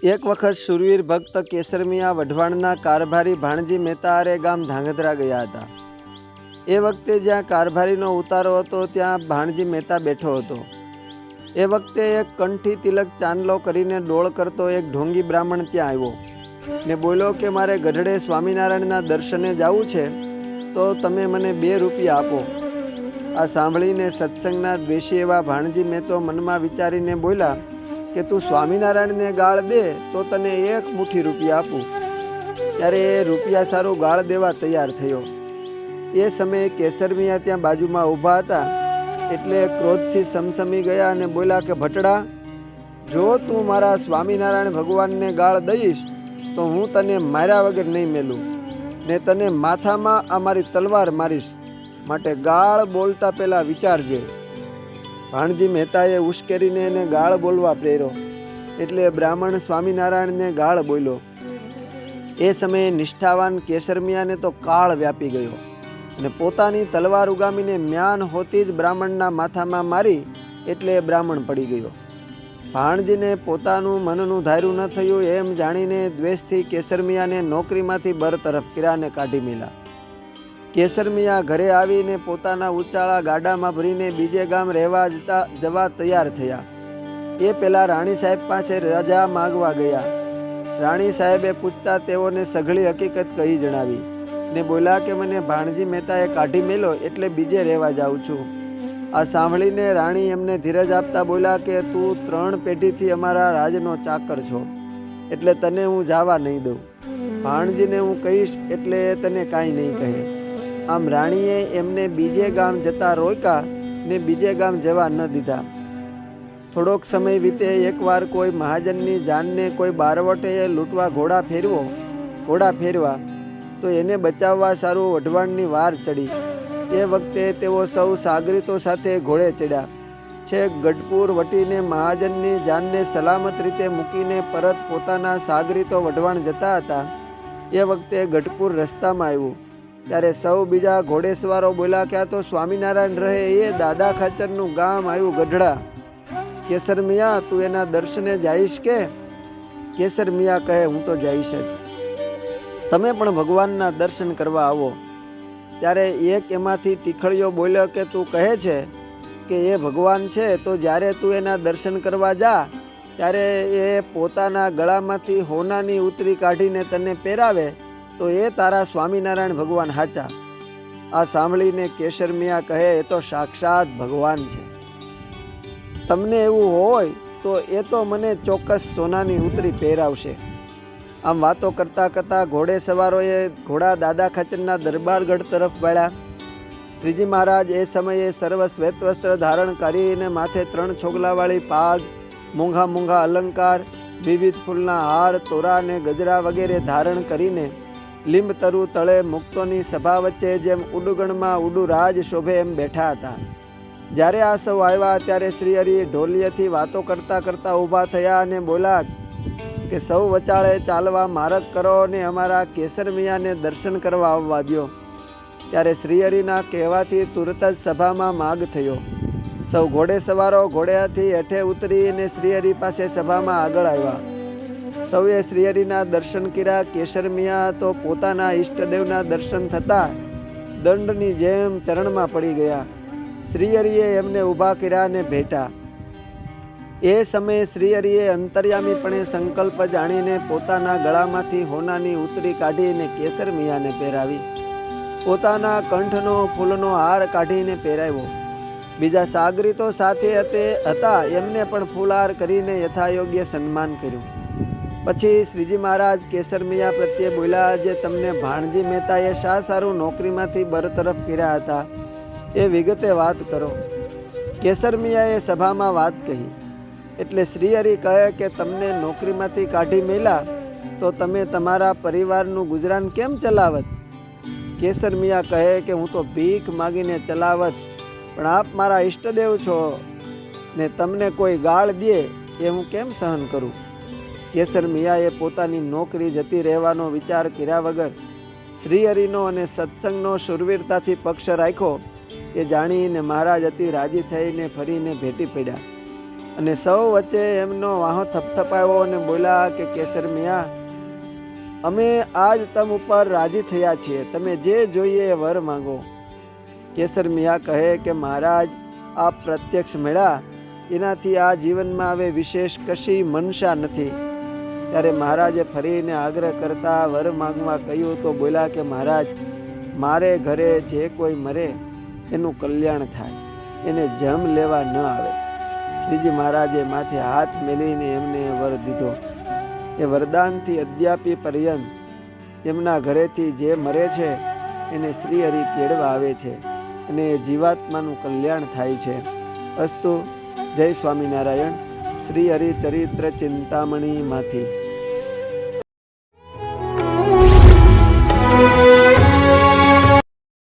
એક વખત શૂરવીર ભક્ત કેસરમિયા વઢવાણના કારભારી ભાણજી મહેતા હારે ગામ ધાંગધ્રા ગયા હતા. એ વખતે જ્યાં કારભારીનો ઉતારો હતો ત્યાં ભાણજી મહેતા બેઠો હતો. એ વખતે એક કંઠી તિલક ચાંદલો કરીને ડોળ કરતો એક ઢોંગી બ્રાહ્મણ ત્યાં આવ્યો ને બોલ્યો કે મારે ગઢડે સ્વામિનારાયણના દર્શને જવું છે, તો તમે મને 2 રૂપિયા આપો. આ સાંભળીને સત્સંગના દ્વેષી એવા ભાણજી મહેતો મનમાં વિચારીને બોલ્યા કે તું સ્વામિનારાયણને ગાળ દે તો તને 1 મુઠ્ઠી રૂપિયા આપું. ત્યારે એ રૂપિયા સારું ગાળ દેવા તૈયાર થયો. એ સમયે કેસરમિયા ત્યાં બાજુમાં ઊભા હતા એટલે ક્રોધથી સમસમી ગયા અને બોલ્યા કે ભટડા, જો તું મારા સ્વામિનારાયણ ભગવાનને ગાળ દઈશ તો હું તને માર્યા વગર નહીં મેલું ને તને માથામાં આ મારી તલવાર મારીશ, માટે ગાળ બોલતા પહેલાં વિચારજે. ભાણજી મહેતાએ ઉશ્કેરીને એને ગાળ બોલવા પ્રેર્યો એટલે બ્રાહ્મણ સ્વામિનારાયણને ગાળ બોલ્યો. એ સમયે નિષ્ઠાવાન કેસરમિયાને તો કાળ વ્યાપી ગયો અને પોતાની તલવાર ઉગામીને મ્યાન હોતી જ બ્રાહ્મણના માથામાં મારી એટલે બ્રાહ્મણ પડી ગયો. ભાણજીને પોતાનું મનનું ધાર્યું ન થયું એમ જાણીને દ્વેષથી કેસરમિયાને નોકરીમાંથી બરતરફ કર્યા અને કાઢી મેલા. કેસરમિયા ઘરે આવીને પોતાના ઉચાળા ગાડામાં ભરીને બીજે ગામ રહેવા જવા તૈયાર થયા. એ પહેલાં રાણી સાહેબ પાસે રજા માગવા ગયા. રાણી સાહેબે પૂછતા તેઓને સઘળી હકીકત કહી જણાવી ને બોલ્યા કે મને ભાણજી મહેતાએ કાઢી મેલો એટલે બીજે રહેવા જાઉં છું. આ સાંભળીને રાણી એમને ધીરજ આપતા બોલ્યા કે તું 3 પેઢીથી અમારા રાજનો ચાકર છો એટલે તને હું જવા નહીં દઉં. ભાણજીને હું કહીશ એટલે તને કાંઈ નહીં કહે. આમ રાણીએ એમને બીજે ગામ જતા રોક્યા ને બીજે ગામ જવા ન દીધા. થોડોક સમય વીતે એકવાર કોઈ મહાજનની જાનને કોઈ બારવટે લૂંટવા ઘોડા ફેરવા તો એને બચાવવા સારું વઢવાણની વાર ચડી. એ વખતે તેઓ સૌ સાગરીતો સાથે ઘોડે ચડ્યા. છેક ગઢપુર વટીને મહાજનની જાનને સલામત રીતે મૂકીને પરત પોતાના સાગરીતો વઢવાણ જતા હતા. એ વખતે ગઢપુર રસ્તામાં આવ્યું ત્યારે સૌ બીજા ઘોડેસવારો બોલ્યા કે આ તો સ્વામિનારાયણ રહે એ દાદા ખાચરનું ગામ આવ્યું ગઢડા. કેસરમિયા, તું એના દર્શને જઈશ કે? કેસરમિયા કહે હું તો જઈશ જ. તમે પણ ભગવાનના દર્શન કરવા આવો. ત્યારે એક એમાંથી ટીખળિયો બોલ્યો કે તું કહે છે કે એ ભગવાન છે તો જ્યારે તું એના દર્શન કરવા જા ત્યારે એ પોતાના ગળામાંથી હોનાની ઉતરી કાઢીને તને પહેરાવે તો એ તારા સ્વામિનારાયણ ભગવાન હાચા. આ સાંભળીને કેસરમિયા કહે એ તો સાક્ષાત ભગવાન છે. તમને એવું હોય તો એ તો મને ચોક્કસ સોનાની ઉતરી પહેરાવશે. આમ વાતો કરતાં કરતાં ઘોડે સવારોએ ઘોડા દાદા ખાચરના દરબારગઢ તરફ વળ્યા. શ્રીજી મહારાજ એ સમયે સર્વ શ્વેત વસ્ત્ર ધારણ કરીને માથે 3 છોગલાવાળી પાગ, મોંઘા અલંકાર, વિવિધ ફૂલના હાર, તોરા અને ગજરા વગેરે ધારણ કરીને લીંબ તરુ તળે મુક્તોની સભા વચ્ચે જેમ ઉડુગણમાં ઉડુરાજ શોભે એમ બેઠા હતા. જ્યારે આ સૌ આવ્યા ત્યારે શ્રી હરિ ઢોલિયેથી વાતો કરતાં કરતાં ઊભા થયા અને બોલ્યા કે સૌ વચાળે ચાલવા માર્ગ કરો અને અમારા કેસરમિયાને દર્શન કરવા આવવા દો. ત્યારે શ્રીહરિના કહેવાથી તુરત જ સભામાં માગ થયો. સૌ ઘોડે સવારો ઘોડેથી હેઠે ઉતરીને શ્રીહરિ પાસે સભામાં આગળ આવ્યા. સૌએ શ્રીહરિના દર્શન કર્યા. કેસરમિયા તો પોતાના ઈષ્ટદેવના દર્શન થતાં દંડની જેમ ચરણમાં પડી ગયા. શ્રીહરિએ એમને ઊભા કર્યા અને ભેટા. એ સમયે શ્રીહરિએ અંતર્યામીપણે સંકલ્પ જાણીને પોતાના ગળામાંથી હોનાની ઉતરી કાઢીને કેસરમિયાને પહેરાવી. પોતાના કંઠનો ફૂલનો હાર કાઢીને પહેરાવ્યો. બીજા સાગરીતો સાથે હતા એમને પણ ફૂલહાર કરીને યથાયોગ્ય સન્માન કર્યું. પછી શ્રીજી મહારાજ કેસરમિયા પ્રત્યે બોલ્યા જે તમને ભાણજી મહેતાએ શા સારું નોકરીમાંથી બરતરફ કર્યા હતા એ વિગતે વાત કરો. કેસરમિયાએ સભામાં વાત કહી એટલે શ્રીહરિ કહે કે તમને નોકરીમાંથી કાઢી મેલા તો તમે તમારા પરિવારનું ગુજરાન કેમ ચલાવત? કેસરમિયા કહે કે હું તો ભીખ માગીને ચલાવત, પણ આપ મારા ઈષ્ટદેવ છો ને તમને કોઈ ગાળ દે એ હું કેમ સહન કરું? કેસરમિયાએ પોતાની નોકરી જતી રહેવાનો વિચાર કર્યા વગર શ્રીહરિનો અને સત્સંગનો શૂરવીરતાથી પક્ષ રાખ્યો એ જાણીને મહારાજ અતિ રાજી થઈને ફરીને ભેટી પડ્યા અને સૌ વચ્ચે એમનો વાહો થપથપાવ્યો અને બોલ્યા કે કેસર મિયા, અમે આજ તમ ઉપર રાજી થયા છીએ, તમે જે જોઈએ એ વર માંગો. કેસર મિયા કહે કે મહારાજ, આપ પ્રત્યક્ષ મળ્યા એનાથી આ જીવનમાં હવે વિશેષ કશી મનસા નથી. ત્યારે મહારાજે ફરીને આગ્રહ કરતા વર માંગવા કહ્યું તો બોલ્યા કે મહારાજ, મારે ઘરે જે કોઈ મરે એનું કલ્યાણ થાય, એને જમ લેવા ન આવે. શ્રીજી મહારાજે માથે હાથ મેલીને એમને વર દીધો. એ વરદાનથી અદ્યાપી પર્યંત એમના ઘરેથી જે મરે છે એને શ્રીહરિ તેડવા આવે છે અને જીવાત્માનું કલ્યાણ થાય છે. અસ્તુ. જય સ્વામિનારાયણ. શ્રી હરિચરિત્ર ચિંતામણીમાંથી.